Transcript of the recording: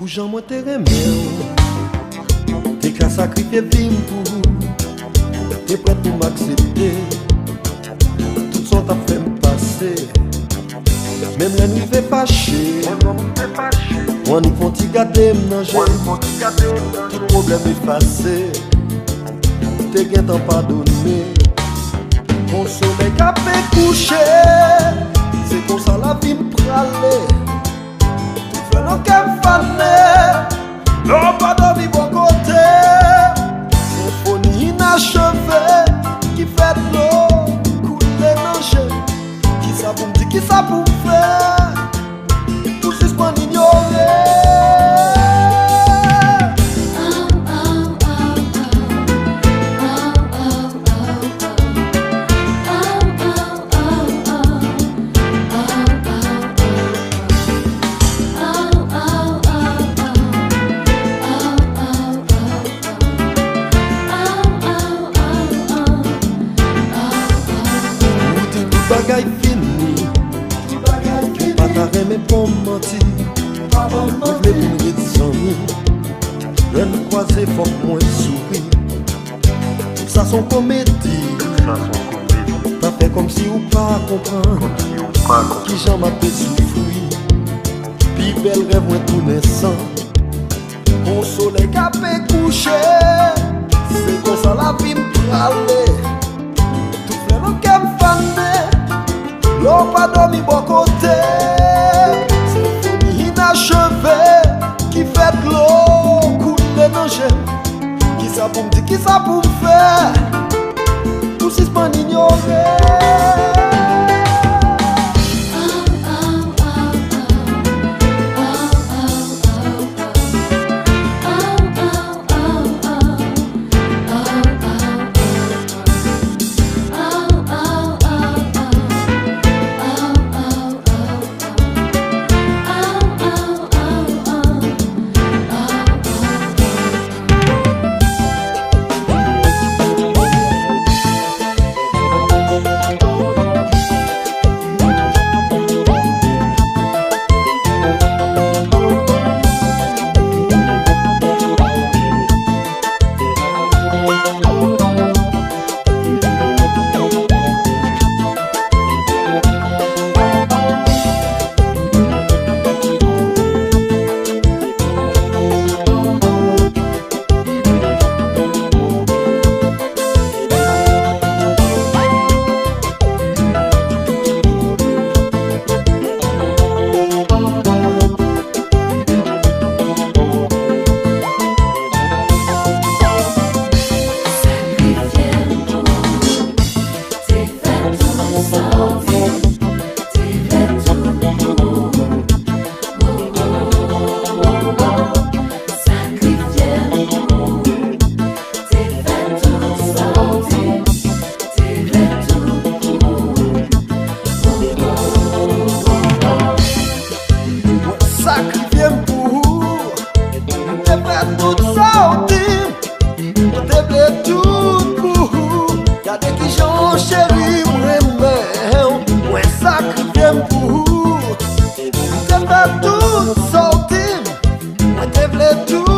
Pour Jean moi t'es remis, t'es qu'à sacrifier vie pour, t'es prêt pour m'accepter. Tout ça t'a fait me passer, même la nuit fait fâcher. Moi nous font t'y garder m'nager, tout problème effacé. T'es gain t'en pardonner. Mon soleil qu'a fait coucher, c'est comme ça la vie me pralait. Tout fait nos qu'elle fanait, non pas dormi bon côté. Symphonie inachevée qui fait de l'eau couler dans jeu. Qui ça pour me dire, qui ça pour me faire, tout suspend ignoré. Bagaille fini, pas ta remè pour mentir. Vous voulez pour nous des amis, je ne croisais faut que moi souris. Tout ça sont comédies, t'as fait comme si ou pas comprendre. Qui j'en m'a fait souffrir, puis belle rêve moi tout naissant. Mon soleil qu'a fait coucher, c'est comme ça la vie me pralait. Tout fait le qu'elle me fanait, l'eau pas dormi bon côté. Symphonie inachevée qui fait de l'eau couler dans jeu. Qui ça pour me dire, qui ça pour me faire, tout suspend ignoré. Sacrifié pour, t'es fait tout ça au team, t'es fait tout pour. Gardez qui j'en chéri, moi sacrifié pour, t'es fait tout ça au team, t'es fait tout.